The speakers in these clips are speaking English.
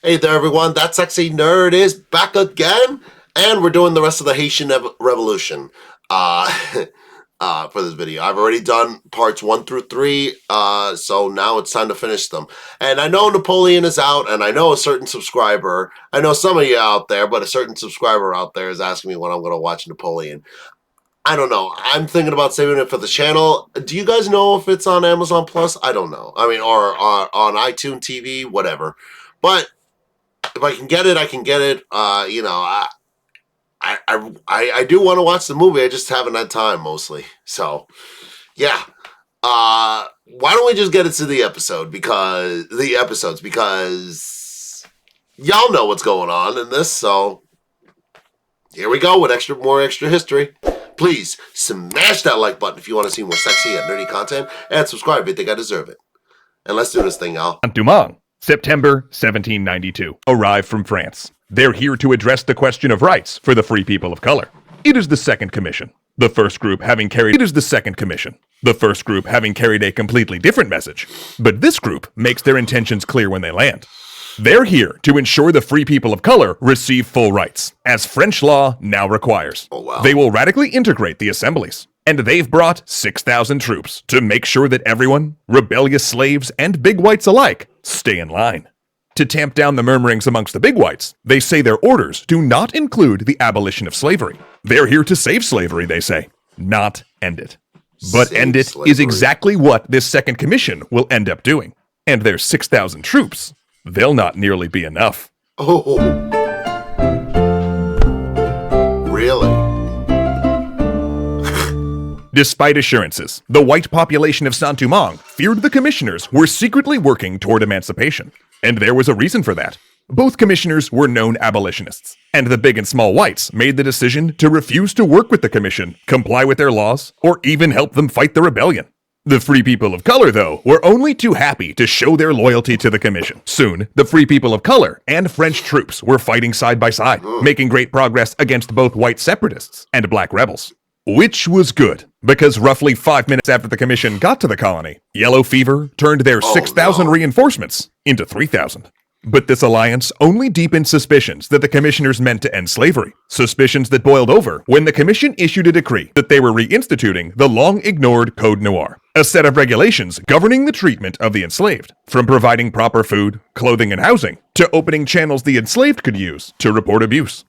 Hey there, everyone. That sexy nerd is back again, and we're doing the rest of the Haitian Revolution for this video. I've already done parts 1 through 3, so now it's time to finish them. And I know Napoleon is out, and I know a certain subscriber, I know some of you out there, but a certain subscriber out there is asking me when I'm going to watch Napoleon. I don't know. I'm thinking about saving it for the channel. Do you guys know if it's on Amazon Plus? I don't know. I mean, or on iTunes TV, whatever. But if I can get it, I can get it. I do want to watch the movie. I just haven't had time mostly. So, yeah. Why don't we just get into the episodes because y'all know what's going on in this. So here we go with more extra history. Please smash that like button if you want to see more sexy and nerdy content, and subscribe if you think I deserve it. And let's do this thing, y'all. Dumont, September 1792, arrived from France. They're here to address the question of rights for the free people of color. It is the second commission. The first group having carried a completely different message. But this group makes their intentions clear when they land. They're here to ensure the free people of color receive full rights, as French law now requires. Oh, wow. They will radically integrate the assemblies. And they've brought 6,000 troops to make sure that everyone, rebellious slaves and big whites alike, stay in line. To tamp down the murmurings amongst the big whites, they say their orders do not include the abolition of slavery. They're here to save slavery, they say, not end it. But Save end it slavery. is exactly what this second commission will end up doing. And their 6,000 troops, they'll not nearly be enough. Oh. Really? Despite assurances, the white population of Saint-Domingue feared the commissioners were secretly working toward emancipation. And there was a reason for that. Both commissioners were known abolitionists, and the big and small whites made the decision to refuse to work with the commission, comply with their laws, or even help them fight the rebellion. The free people of color, though, were only too happy to show their loyalty to the commission. Soon, the free people of color and French troops were fighting side by side, making great progress against both white separatists and black rebels. Which was good, because roughly 5 minutes after the commission got to the colony, yellow fever turned their 6,000 reinforcements into 3,000. But this alliance only deepened suspicions that the commissioners meant to end slavery, suspicions that boiled over when the commission issued a decree that they were reinstituting the long-ignored Code Noir, a set of regulations governing the treatment of the enslaved, from providing proper food, clothing, and housing, to opening channels the enslaved could use to report abuse.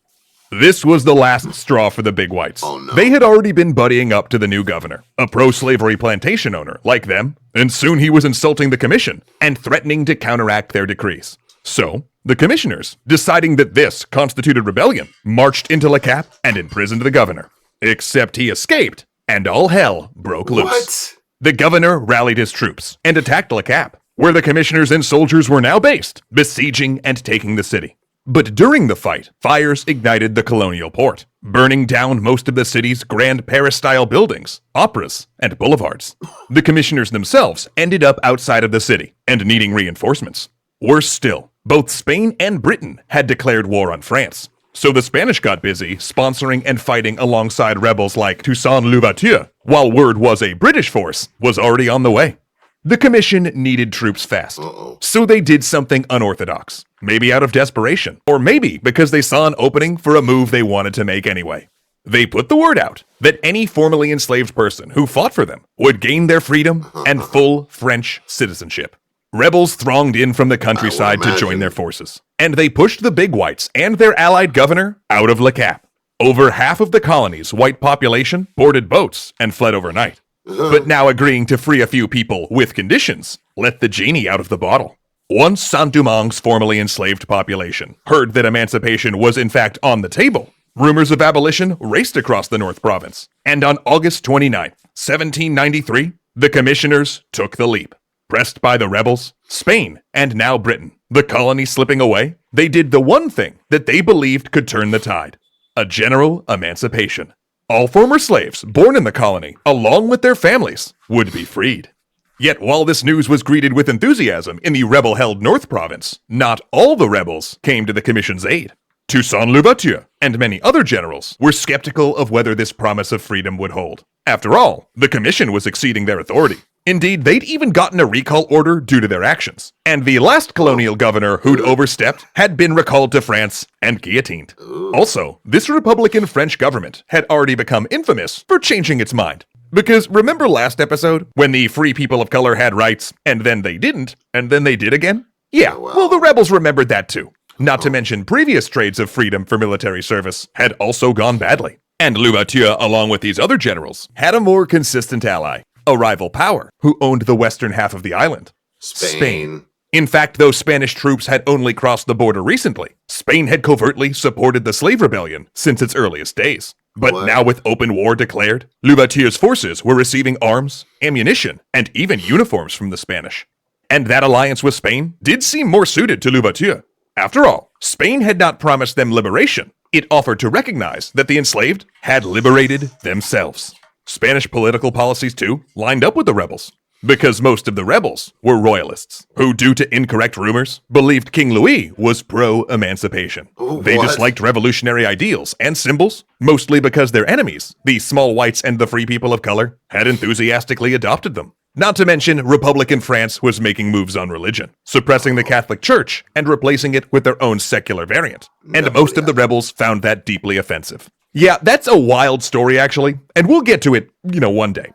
This was the last straw for the big whites. Oh, no. They had already been buddying up to the new governor, a pro-slavery plantation owner like them, and soon he was insulting the commission and threatening to counteract their decrees. So, the commissioners, deciding that this constituted rebellion, marched into Le Cap and imprisoned the governor. Except he escaped, and all hell broke loose. What? The governor rallied his troops and attacked Le Cap, where the commissioners and soldiers were now based, besieging and taking the city. But during the fight, fires ignited the colonial port, burning down most of the city's grand Paris-style buildings, operas, and boulevards. The commissioners themselves ended up outside of the city and needing reinforcements. Worse still, both Spain and Britain had declared war on France. So the Spanish got busy sponsoring and fighting alongside rebels like Toussaint Louverture, while word was a British force was already on the way. The commission needed troops fast, so they did something unorthodox, maybe out of desperation, or maybe because they saw an opening for a move they wanted to make anyway. They put the word out that any formerly enslaved person who fought for them would gain their freedom and full French citizenship. Rebels thronged in from the countryside to join their forces, and they pushed the big whites and their allied governor out of Le Cap. Over half of the colony's white population boarded boats and fled overnight. But now agreeing to free a few people with conditions let the genie out of the bottle. Once Saint-Domingue's formerly enslaved population heard that emancipation was in fact on the table, rumors of abolition raced across the North Province. And on August 29th, 1793, the commissioners took the leap. Pressed by the rebels, Spain, and now Britain, the colony slipping away, they did the one thing that they believed could turn the tide: a general emancipation. All former slaves born in the colony, along with their families, would be freed. Yet while this news was greeted with enthusiasm in the rebel-held North Province, not all the rebels came to the commission's aid. Toussaint Louverture and many other generals were skeptical of whether this promise of freedom would hold. After all, the commission was exceeding their authority. Indeed, they'd even gotten a recall order due to their actions. And the last colonial governor who'd overstepped had been recalled to France and guillotined. Also, this Republican French government had already become infamous for changing its mind. Because remember last episode, when the free people of color had rights, and then they didn't, and then they did again? Yeah, well, the rebels remembered that too. Not to mention previous trades of freedom for military service had also gone badly. And Louverture, along with these other generals, had a more consistent ally, a rival power, who owned the western half of the island. Spain. In fact, though Spanish troops had only crossed the border recently, Spain had covertly supported the slave rebellion since its earliest days. But now with open war declared, Louverture's forces were receiving arms, ammunition, and even uniforms from the Spanish. And that alliance with Spain did seem more suited to Louverture. After all, Spain had not promised them liberation. It offered to recognize that the enslaved had liberated themselves. Spanish political policies, too, lined up with the rebels. Because most of the rebels were royalists, who, due to incorrect rumors, believed King Louis was pro-emancipation. They disliked revolutionary ideals and symbols, mostly because their enemies, the small whites and the free people of color, had enthusiastically adopted them. Not to mention, Republican France was making moves on religion, suppressing the Catholic Church and replacing it with their own secular variant. And most of the rebels found that deeply offensive. Yeah, that's a wild story, actually, and we'll get to it, one day.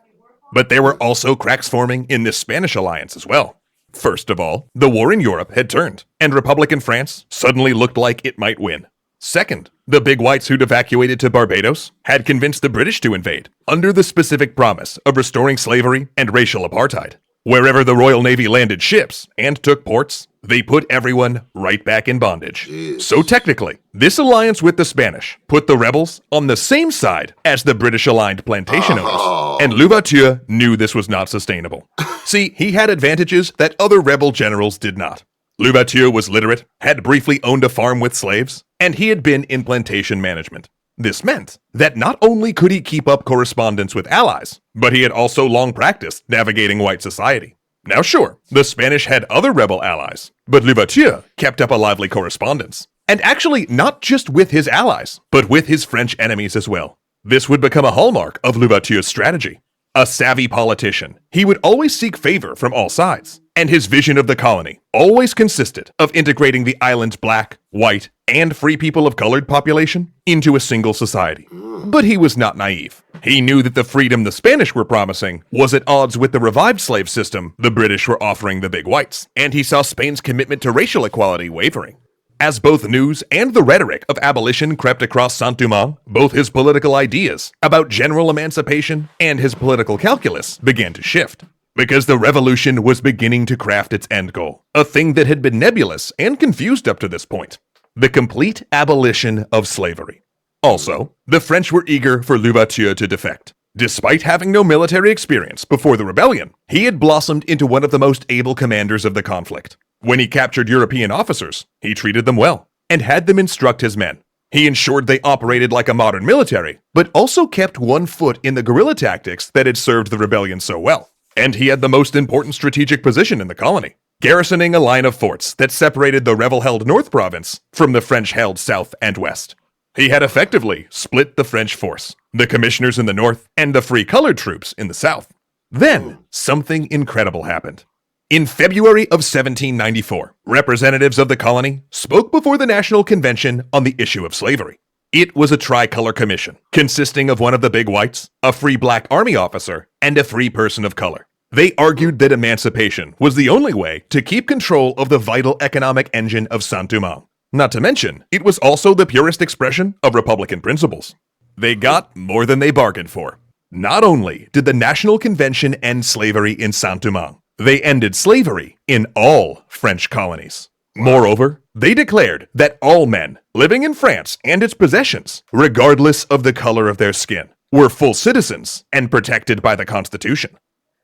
But there were also cracks forming in this Spanish alliance as well. First of all, the war in Europe had turned, and Republican France suddenly looked like it might win. Second, the big whites who'd evacuated to Barbados had convinced the British to invade, under the specific promise of restoring slavery and racial apartheid. Wherever the Royal Navy landed ships and took ports, they put everyone right back in bondage. So technically, this alliance with the Spanish put the rebels on the same side as the British-aligned plantation owners, and Louverture knew this was not sustainable. See, he had advantages that other rebel generals did not. Louverture was literate, had briefly owned a farm with slaves, and he had been in plantation management. This meant that not only could he keep up correspondence with allies, but he had also long practiced navigating white society. Now sure, the Spanish had other rebel allies, but Louverture kept up a lively correspondence. And actually not just with his allies, but with his French enemies as well. This would become a hallmark of Louverture's strategy. A savvy politician, he would always seek favor from all sides, and his vision of the colony always consisted of integrating the island's black, white, and free people of colored population into a single society. But he was not naive. He knew that the freedom the Spanish were promising was at odds with the revived slave system the British were offering the big whites, and he saw Spain's commitment to racial equality wavering. As both news and the rhetoric of abolition crept across Saint-Domingue, both his political ideas about general emancipation and his political calculus began to shift. Because the revolution was beginning to craft its end goal, a thing that had been nebulous and confused up to this point: the complete abolition of slavery. Also, the French were eager for Louverture to defect. Despite having no military experience before the rebellion, he had blossomed into one of the most able commanders of the conflict. When he captured European officers, he treated them well, and had them instruct his men. He ensured they operated like a modern military, but also kept one foot in the guerrilla tactics that had served the rebellion so well. And he had the most important strategic position in the colony, garrisoning a line of forts that separated the rebel-held North Province from the French-held South and West. He had effectively split the French force, the commissioners in the north and the free colored troops in the south. Then, something incredible happened. In February of 1794, representatives of the colony spoke before the National Convention on the issue of slavery. It was a tricolor commission, consisting of one of the big whites, a free black army officer, and a free person of color. They argued that emancipation was the only way to keep control of the vital economic engine of Saint-Domingue. Not to mention, it was also the purest expression of Republican principles. They got more than they bargained for. Not only did the National Convention end slavery in Saint-Domingue, they ended slavery in all French colonies. Moreover, they declared that all men living in France and its possessions, regardless of the color of their skin, were full citizens and protected by the Constitution.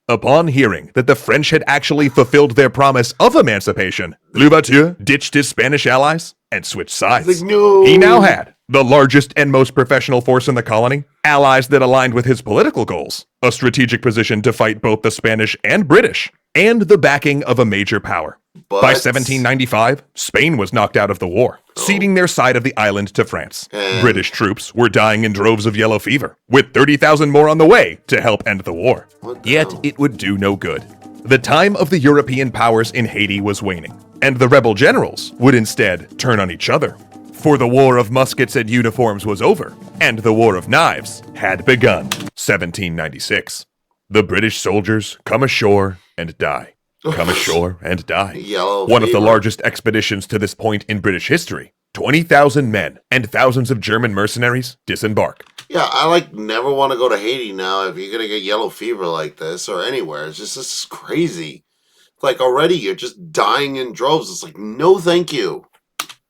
Upon hearing that the French had actually fulfilled their promise of emancipation, Louverture ditched his Spanish allies and switched sides. No. He now had the largest and most professional force in the colony, allies that aligned with his political goals, a strategic position to fight both the Spanish and British, and the backing of a major power. But By 1795, Spain was knocked out of the war, ceding their side of the island to France. And- British troops were dying in droves of yellow fever, with 30,000 more on the way to help end the war. What the Yet hell? it would do no good. The time of the European powers in Haiti was waning, and the rebel generals would instead turn on each other. For the war of muskets and uniforms was over, and the war of knives had begun. 1796. The British soldiers come ashore and die. Come ashore and die. Yellow One of the fever. largest expeditions to this point in British history. 20,000 men and thousands of German mercenaries disembark. Yeah, I never want to go to Haiti now if you're gonna get yellow fever like this or anywhere. It's just this is crazy. Like already you're just dying in droves. It's like no, thank you.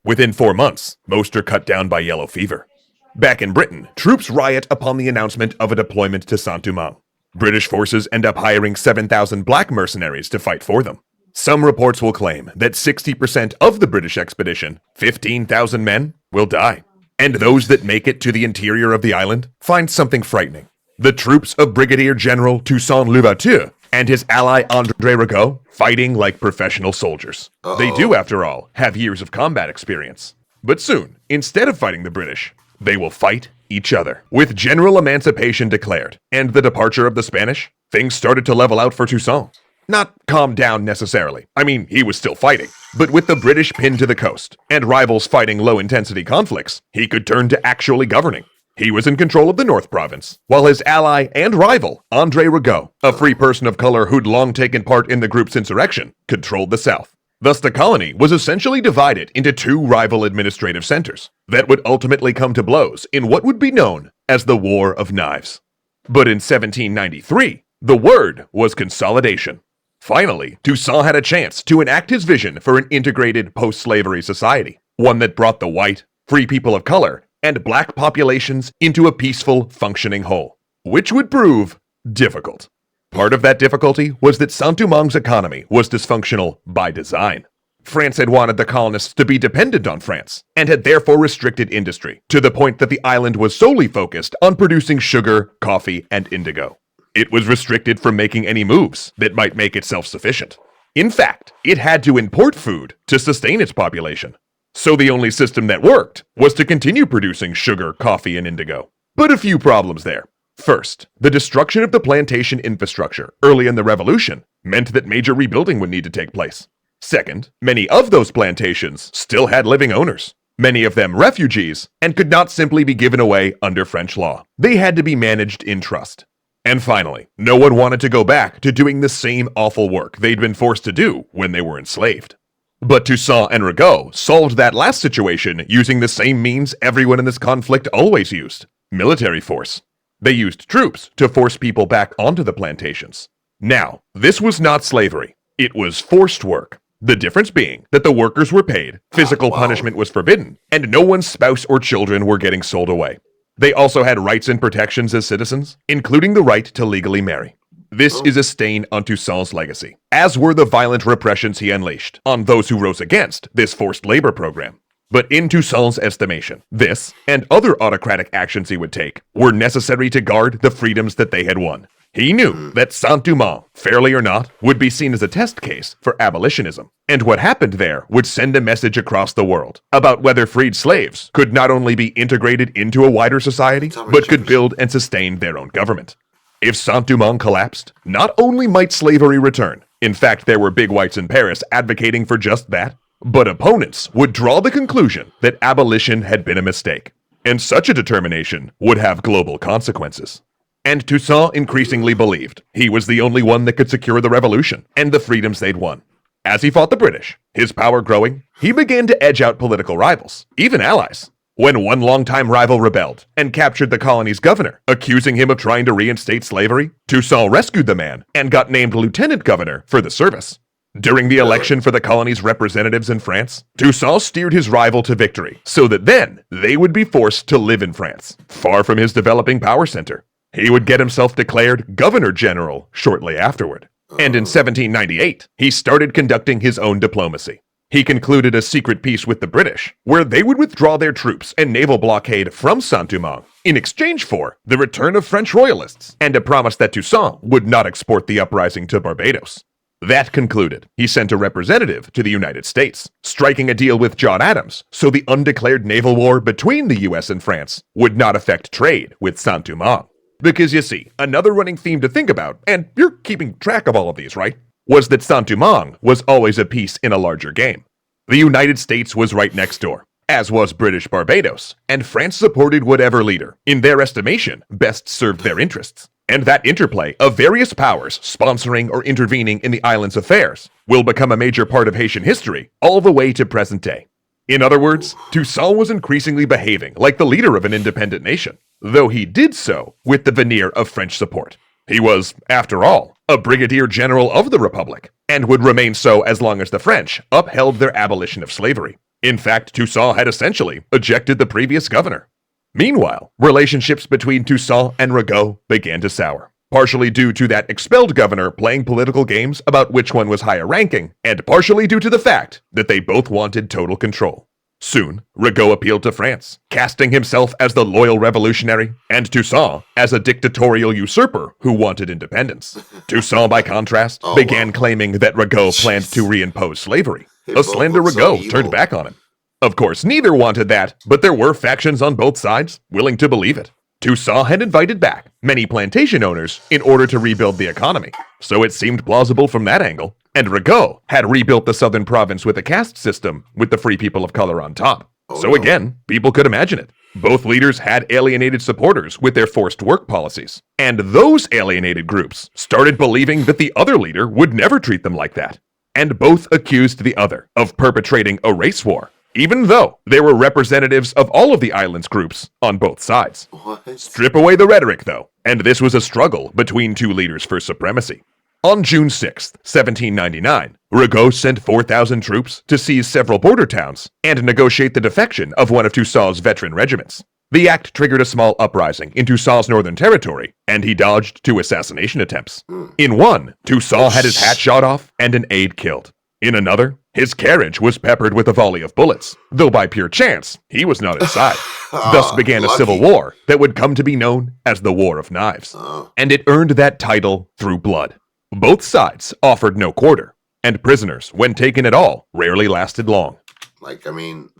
Within 4 months, most are cut down by yellow fever. Back in Britain, troops riot upon the announcement of a deployment to Saint-Domingue. British forces end up hiring 7,000 black mercenaries to fight for them. Some reports will claim that 60% of the British expedition, 15,000 men, will die. And those that make it to the interior of the island find something frightening. The troops of Brigadier General Toussaint Louverture and his ally André Rigaud fighting like professional soldiers. They do, after all, have years of combat experience. But soon, instead of fighting the British, they will fight each other. With general emancipation declared and the departure of the Spanish, things started to level out for Toussaint. Not calm down necessarily. I mean, he was still fighting. But with the British pinned to the coast and rivals fighting low-intensity conflicts, he could turn to actually governing. He was in control of the North Province, while his ally and rival, André Rigaud, a free person of color who'd long taken part in the group's insurrection, controlled the South. Thus, the colony was essentially divided into two rival administrative centers that would ultimately come to blows in what would be known as the War of Knives. But in 1793, the word was consolidation. Finally, Toussaint had a chance to enact his vision for an integrated post-slavery society, one that brought the white, free people of color, and black populations into a peaceful, functioning whole, which would prove difficult. Part of that difficulty was that Saint-Domingue's economy was dysfunctional by design. France had wanted the colonists to be dependent on France, and had therefore restricted industry, to the point that the island was solely focused on producing sugar, coffee, and indigo. It was restricted from making any moves that might make it self-sufficient. In fact, it had to import food to sustain its population. So the only system that worked was to continue producing sugar, coffee, and indigo. But a few problems there. First, the destruction of the plantation infrastructure early in the revolution meant that major rebuilding would need to take place. Second, many of those plantations still had living owners, many of them refugees, and could not simply be given away under French law. They had to be managed in trust. And finally, no one wanted to go back to doing the same awful work they'd been forced to do when they were enslaved. But Toussaint and Rigaud solved that last situation using the same means everyone in this conflict always used: military force. They used troops to force people back onto the plantations. Now, this was not slavery. It was forced work. The difference being that the workers were paid, physical punishment was forbidden, and no one's spouse or children were getting sold away. They also had rights and protections as citizens, including the right to legally marry. This is a stain on Toussaint's legacy, as were the violent repressions he unleashed on those who rose against this forced labor program. But in Toussaint's estimation, this, and other autocratic actions he would take, were necessary to guard the freedoms that they had won. He knew that Saint-Domingue, fairly or not, would be seen as a test case for abolitionism, and what happened there would send a message across the world about whether freed slaves could not only be integrated into a wider society, but could build and sustain their own government. If Saint-Domingue collapsed, not only might slavery return, in fact there were big whites in Paris advocating for just that, but opponents would draw the conclusion that abolition had been a mistake, and such a determination would have global consequences. And Toussaint increasingly believed he was the only one that could secure the revolution and the freedoms they'd won. As he fought the British, his power growing, he began to edge out political rivals, even allies. When one longtime rival rebelled and captured the colony's governor, accusing him of trying to reinstate slavery, Toussaint rescued the man and got named lieutenant governor for the service. During the election for the colony's representatives in France, Toussaint steered his rival to victory, so that then they would be forced to live in France, far from his developing power center. He would get himself declared Governor General shortly afterward. And in 1798, he started conducting his own diplomacy. He concluded a secret peace with the British, where they would withdraw their troops and naval blockade from Saint-Domingue in exchange for the return of French royalists and a promise that Toussaint would not export the uprising to Barbados. That concluded, he sent a representative to the United States, striking a deal with John Adams so the undeclared naval war between the US and France would not affect trade with Saint-Domingue. Because you see, another running theme to think about, and you're keeping track of all of these, right? Was that Saint-Domingue was always a piece in a larger game. The United States was right next door, as was British Barbados, and France supported whatever leader, in their estimation, best served their interests. And that interplay of various powers sponsoring or intervening in the island's affairs will become a major part of Haitian history all the way to present day. In other words, Toussaint was increasingly behaving like the leader of an independent nation, though he did so with the veneer of French support. He was, after all, a brigadier general of the Republic, and would remain so as long as the French upheld their abolition of slavery. In fact, Toussaint had essentially ejected the previous governor. Meanwhile, relationships between Toussaint and Rigaud began to sour, partially due to that expelled governor playing political games about which one was higher ranking, and partially due to the fact that they both wanted total control. Soon, Rigaud appealed to France, casting himself as the loyal revolutionary, and Toussaint as a dictatorial usurper who wanted independence. Toussaint, by contrast, began claiming that Rigaud planned to reimpose slavery. A slender Rigaud turned back on him. Of course, neither wanted that, but there were factions on both sides willing to believe it. Toussaint had invited back many plantation owners in order to rebuild the economy, so it seemed plausible from that angle, and Rigaud had rebuilt the southern province with a caste system with the free people of color on top. So again, people could imagine it. Both leaders had alienated supporters with their forced work policies, and those alienated groups started believing that the other leader would never treat them like that, and both accused the other of perpetrating a race war, even though there were representatives of all of the island's groups on both sides. What? Strip away the rhetoric, though, and this was a struggle between two leaders for supremacy. On June 6, 1799, Rigaud sent 4,000 troops to seize several border towns and negotiate the defection of one of Toussaint's veteran regiments. The act triggered a small uprising in Toussaint's northern territory, and he dodged two assassination attempts. In one, Toussaint had his hat shot off and an aide killed. In another, his carriage was peppered with a volley of bullets, though by pure chance, he was not inside. Thus began a civil war that would come to be known as the War of Knives. And it earned that title through blood. Both sides offered no quarter, and prisoners, when taken at all, rarely lasted long.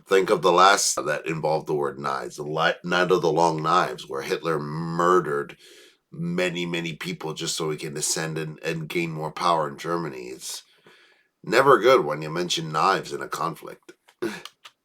Think of the last that involved the word knives, the Night of the Long Knives, where Hitler murdered many, many people just so he can ascend and gain more power in Germany. It's never good when you mention knives in a conflict.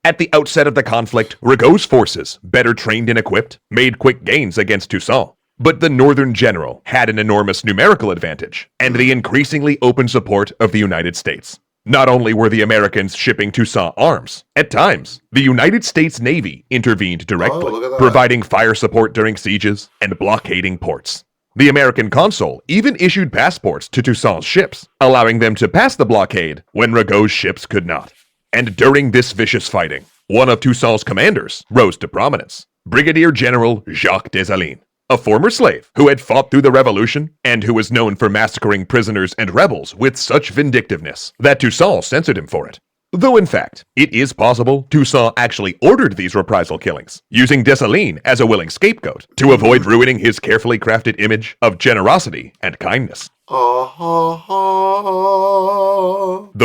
At the outset of the conflict, Rigaud's forces, better trained and equipped, made quick gains against Toussaint. But the northern general had an enormous numerical advantage, and the increasingly open support of the United States. Not only were the Americans shipping Toussaint arms, at times, the United States Navy intervened directly, providing fire support during sieges and blockading ports. The American consul even issued passports to Toussaint's ships, allowing them to pass the blockade when Rigaud's ships could not. And during this vicious fighting, one of Toussaint's commanders rose to prominence, Brigadier General Jacques Dessalines, a former slave who had fought through the revolution and who was known for massacring prisoners and rebels with such vindictiveness that Toussaint censored him for it. Though in fact, it is possible Toussaint actually ordered these reprisal killings, using Dessalines as a willing scapegoat to avoid ruining his carefully crafted image of generosity and kindness. The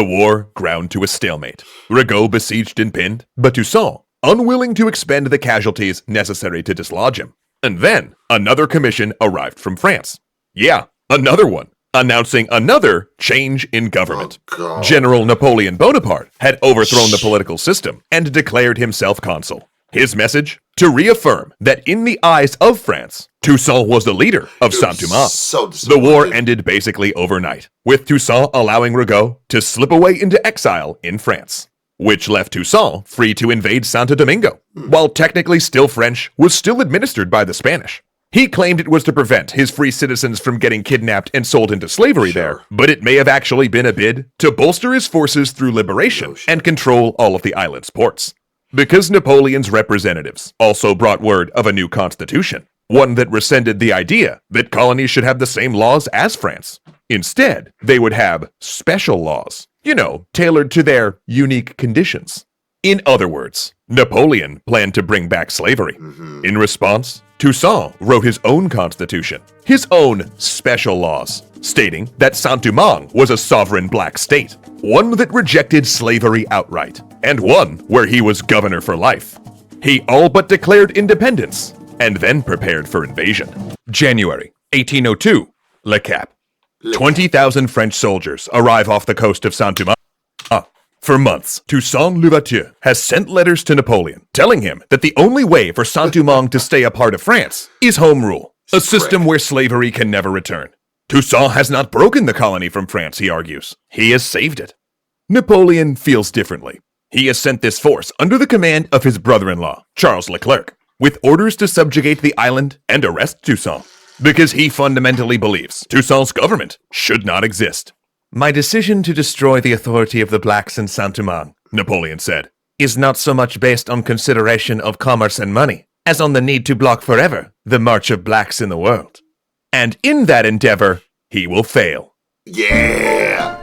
war ground to a stalemate. Rigaud besieged and pinned, but Toussaint, unwilling to expend the casualties necessary to dislodge him. And then, another commission arrived from France. Yeah, another one, announcing another change in government. General Napoleon Bonaparte had overthrown the political system and declared himself consul. His message? To reaffirm that in the eyes of France, Toussaint was the leader of Saint-Domingue. The war ended basically overnight, with Toussaint allowing Rigaud to slip away into exile in France, which left Toussaint free to invade Santo Domingo, while technically still French, was still administered by the Spanish. He claimed it was to prevent his free citizens from getting kidnapped and sold into slavery there, but it may have actually been a bid to bolster his forces through liberation and control all of the island's ports. Because Napoleon's representatives also brought word of a new constitution, one that rescinded the idea that colonies should have the same laws as France. Instead, they would have special laws, tailored to their unique conditions. In other words, Napoleon planned to bring back slavery. In response, Toussaint wrote his own constitution, his own special laws, stating that Saint-Domingue was a sovereign black state, one that rejected slavery outright, and one where he was governor for life. He all but declared independence, and then prepared for invasion. January 1802, Le Cap. 20,000 French soldiers arrive off the coast of Saint-Domingue. For months, Toussaint Louverture has sent letters to Napoleon telling him that the only way for Saint-Domingue to stay a part of France is home rule, a system where slavery can never return. Toussaint has not broken the colony from France, he argues. He has saved it. Napoleon feels differently. He has sent this force under the command of his brother-in-law, Charles Leclerc, with orders to subjugate the island and arrest Toussaint, because he fundamentally believes Toussaint's government should not exist. My decision to destroy the authority of the blacks in Saint-Domingue, Napoleon said, is not so much based on consideration of commerce and money, as on the need to block forever the march of blacks in the world. And in that endeavor, he will fail. Yeah!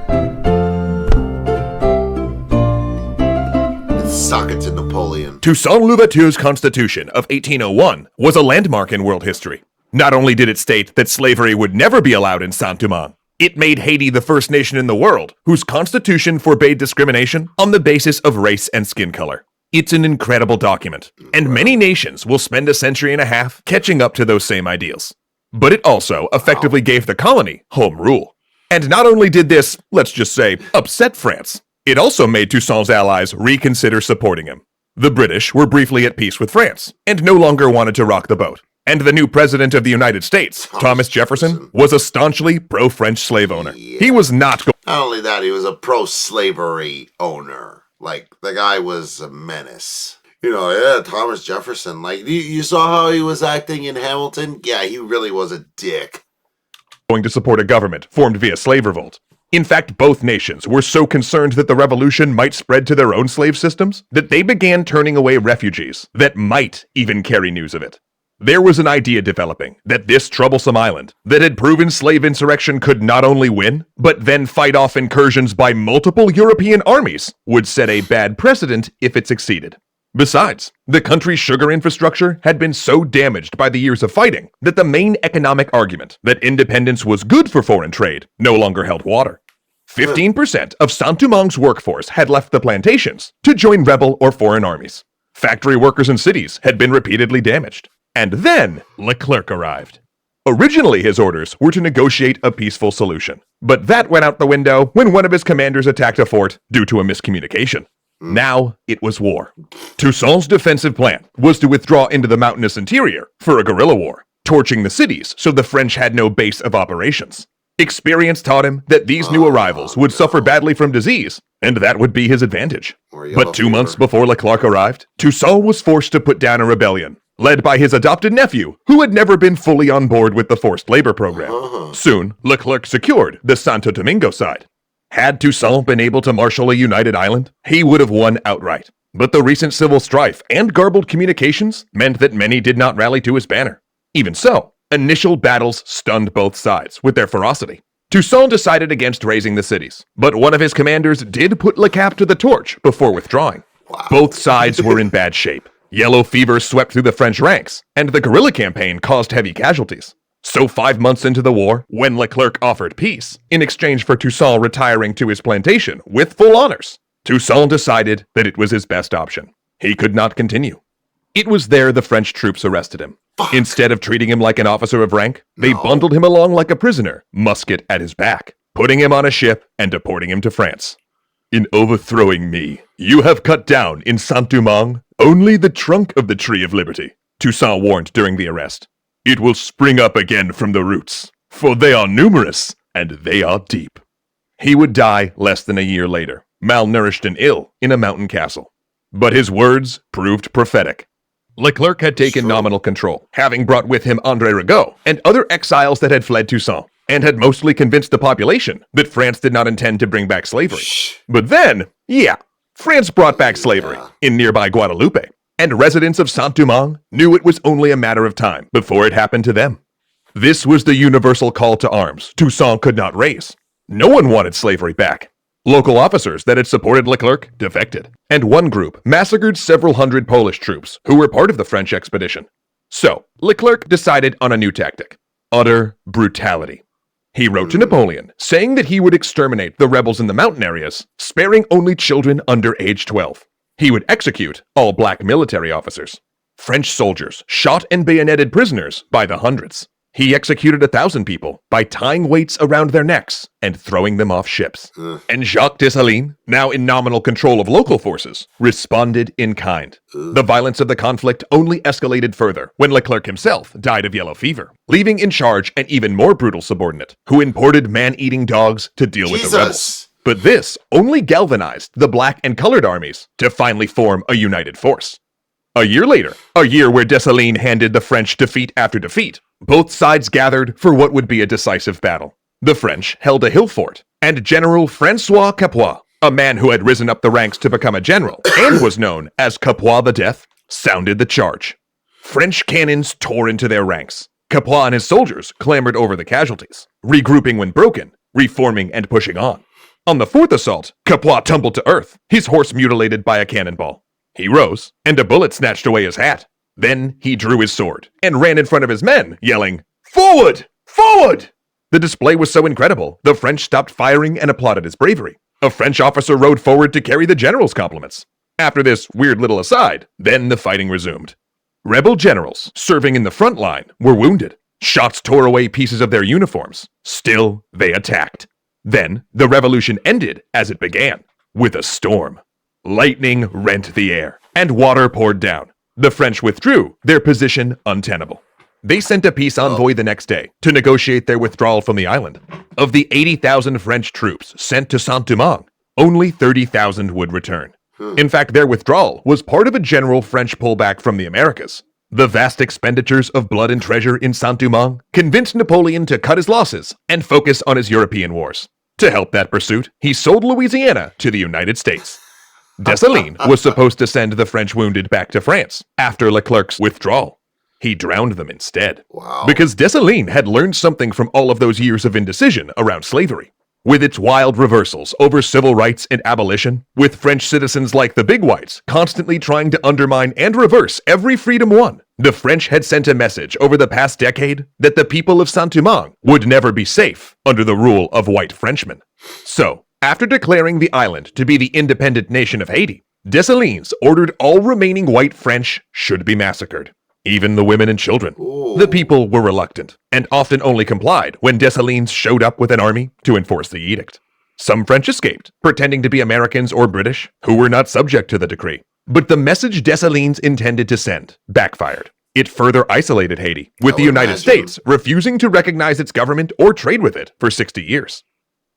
Suck it to Napoleon. Toussaint Louverture's Constitution of 1801 was a landmark in world history. Not only did it state that slavery would never be allowed in Saint-Domingue, it made Haiti the first nation in the world whose constitution forbade discrimination on the basis of race and skin color. It's an incredible document, and many nations will spend a century and a half catching up to those same ideals. But it also effectively gave the colony home rule. And not only did this, let's just say, upset France, it also made Toussaint's allies reconsider supporting him. The British were briefly at peace with France and no longer wanted to rock the boat. And the new president of the United States, Thomas Jefferson, was a staunchly pro-French slave owner. He was not going. Not only that, he was a pro-slavery owner. Like, the guy was a menace. You know, yeah, Thomas Jefferson. Like, you saw how he was acting in Hamilton? Yeah, he really was a dick. Going to support a government formed via slave revolt. In fact, both nations were so concerned that the revolution might spread to their own slave systems that they began turning away refugees that might even carry news of it. There was an idea developing that this troublesome island that had proven slave insurrection could not only win, but then fight off incursions by multiple European armies would set a bad precedent if it succeeded. Besides, the country's sugar infrastructure had been so damaged by the years of fighting that the main economic argument that independence was good for foreign trade no longer held water. 15% of Saint-Domingue's workforce had left the plantations to join rebel or foreign armies. Factory workers in cities had been repeatedly damaged. And then Leclerc arrived. Originally, his orders were to negotiate a peaceful solution, but that went out the window when one of his commanders attacked a fort due to a miscommunication. Now it was war. Toussaint's defensive plan was to withdraw into the mountainous interior for a guerrilla war, torching the cities so the French had no base of operations. Experience taught him that these new arrivals would suffer badly from disease, and that would be his advantage. But 2 months before Leclerc arrived, Toussaint was forced to put down a rebellion, led by his adopted nephew, who had never been fully on board with the forced labor program. Soon, Leclerc secured the Santo Domingo side. Had Toussaint been able to marshal a united island, he would have won outright. But the recent civil strife and garbled communications meant that many did not rally to his banner. Even so, initial battles stunned both sides with their ferocity. Toussaint decided against raising the cities, but one of his commanders did put Le Cap to the torch before withdrawing. Both sides were in bad shape. Yellow fever swept through the French ranks, and the guerrilla campaign caused heavy casualties. So 5 months into the war, when Leclerc offered peace, in exchange for Toussaint retiring to his plantation with full honors, Toussaint decided that it was his best option. He could not continue. It was there the French troops arrested him. Instead of treating him like an officer of rank, they bundled him along like a prisoner, musket at his back, putting him on a ship and deporting him to France. In overthrowing me, you have cut down in Saint-Domingue only the trunk of the Tree of Liberty, Toussaint warned during the arrest. It will spring up again from the roots, for they are numerous and they are deep. He would die less than a year later, malnourished and ill, in a mountain castle. But his words proved prophetic. Leclerc had taken nominal control, having brought with him André Rigaud and other exiles that had fled Toussaint, and had mostly convinced the population that France did not intend to bring back slavery. But then, France brought back slavery in nearby Guadeloupe, and residents of Saint-Domingue knew it was only a matter of time before it happened to them. This was the universal call to arms Toussaint could not raise. No one wanted slavery back. Local officers that had supported Leclerc defected, and one group massacred several hundred Polish troops who were part of the French expedition. So, Leclerc decided on a new tactic: utter brutality. He wrote to Napoleon, saying that he would exterminate the rebels in the mountain areas, sparing only children under age 12. He would execute all black military officers. French soldiers shot and bayoneted prisoners by the hundreds. He executed 1,000 people by tying weights around their necks and throwing them off ships. And Jacques Dessalines, now in nominal control of local forces, responded in kind. The violence of the conflict only escalated further when Leclerc himself died of yellow fever, leaving in charge an even more brutal subordinate who imported man-eating dogs to deal with the rebels. But this only galvanized the black and colored armies to finally form a united force. A year later, a year where Dessalines handed the French defeat after defeat, both sides gathered for what would be a decisive battle. The French held a hill fort, and General Francois Capois, a man who had risen up the ranks to become a general and was known as Capois the Death, sounded the charge. French cannons tore into their ranks. Capois and his soldiers clambered over the casualties, regrouping when broken, reforming and pushing on. On the fourth assault, Capois tumbled to earth, his horse mutilated by a cannonball. He rose, and a bullet snatched away his hat. Then he drew his sword and ran in front of his men, yelling, "Forward! Forward!" The display was so incredible, the French stopped firing and applauded his bravery. A French officer rode forward to carry the general's compliments. After this weird little aside, then the fighting resumed. Rebel generals serving in the front line were wounded. Shots tore away pieces of their uniforms. Still, they attacked. Then, the revolution ended as it began, with a storm. Lightning rent the air, and water poured down. The French withdrew, their position untenable. They sent a peace envoy the next day to negotiate their withdrawal from the island. Of the 80,000 French troops sent to Saint-Domingue, only 30,000 would return. In fact, their withdrawal was part of a general French pullback from the Americas. The vast expenditures of blood and treasure in Saint-Domingue convinced Napoleon to cut his losses and focus on his European wars. To help that pursuit, he sold Louisiana to the United States. Dessalines was supposed to send the French wounded back to France after Leclerc's withdrawal. He drowned them instead. Wow. Because Dessalines had learned something from all of those years of indecision around slavery. With its wild reversals over civil rights and abolition, with French citizens like the Big Whites constantly trying to undermine and reverse every freedom won, the French had sent a message over the past decade that the people of Saint-Domingue would never be safe under the rule of white Frenchmen. So, after declaring the island to be the independent nation of Haiti, Dessalines ordered all remaining white French should be massacred, even the women and children. Ooh. The people were reluctant, and often only complied when Dessalines showed up with an army to enforce the edict. Some French escaped, pretending to be Americans or British, who were not subject to the decree. But the message Dessalines intended to send backfired. It further isolated Haiti, with the United States refusing to recognize its government or trade with it for 60 years.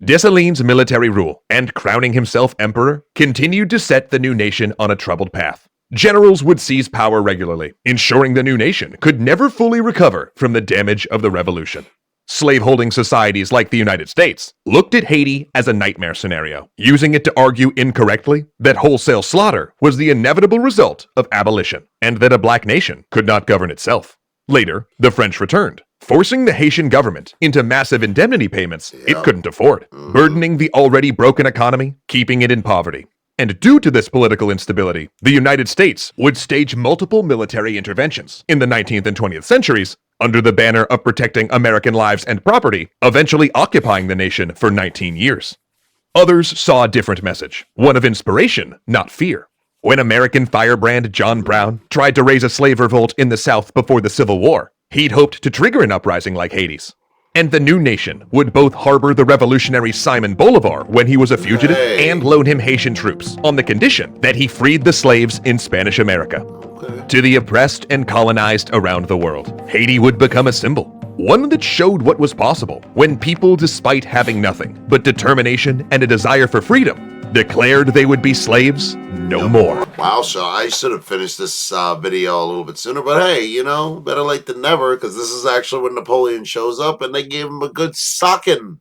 Dessalines' military rule, and crowning himself emperor, continued to set the new nation on a troubled path. Generals would seize power regularly, ensuring the new nation could never fully recover from the damage of the revolution. Slaveholding societies like the United States looked at Haiti as a nightmare scenario, using it to argue incorrectly that wholesale slaughter was the inevitable result of abolition, and that a black nation could not govern itself. Later, the French returned, forcing the Haitian government into massive indemnity payments it couldn't afford, burdening the already broken economy, keeping it in poverty. And due to this political instability, the United States would stage multiple military interventions in the 19th and 20th centuries under the banner of protecting American lives and property, eventually occupying the nation for 19 years. Others saw a different message, one of inspiration, not fear. When American firebrand John Brown tried to raise a slave revolt in the South before the Civil War, he'd hoped to trigger an uprising like Haiti's. And the new nation would both harbor the revolutionary Simon Bolivar when he was a fugitive and loan him Haitian troops on the condition that he freed the slaves in Spanish America. To the oppressed and colonized around the world, Haiti would become a symbol, one that showed what was possible when people, despite having nothing but determination and a desire for freedom, declared they would be slaves no more. Wow, so I should have finished this video a little bit sooner, but hey, you know, better late than never, because this is actually when Napoleon shows up and they gave him a good socking.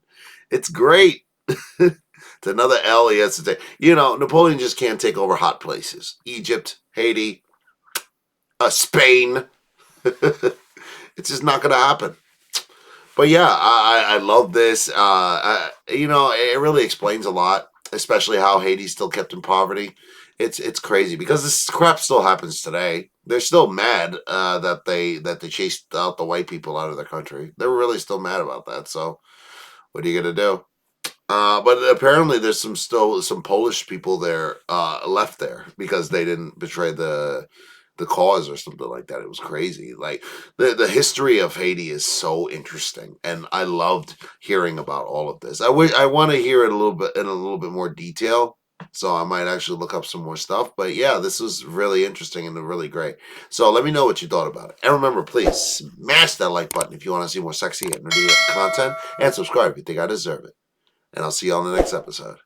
It's great. It's another L he has to take. You know, Napoleon just can't take over hot places. Egypt, Haiti, Spain. It's just not going to happen. But yeah, I love this. You know, it really explains a lot, especially how Haiti's still kept in poverty. It's crazy because this crap still happens today. They're still mad that they chased out the white people out of their country. They're really still mad about that. So What are you gonna do? But apparently there's some Polish people there left there because they didn't betray the cause or something like that. It was crazy. Like the history of Haiti is so interesting, and I loved hearing about all of this. I want to hear it a little bit in a little bit more detail. So I might actually look up some more stuff. But yeah, this was really interesting and really great. So let me know what you thought about it. And remember, please smash that like button if you want to see more sexy and nerdy content, and subscribe if you think I deserve it. And I'll see you on the next episode.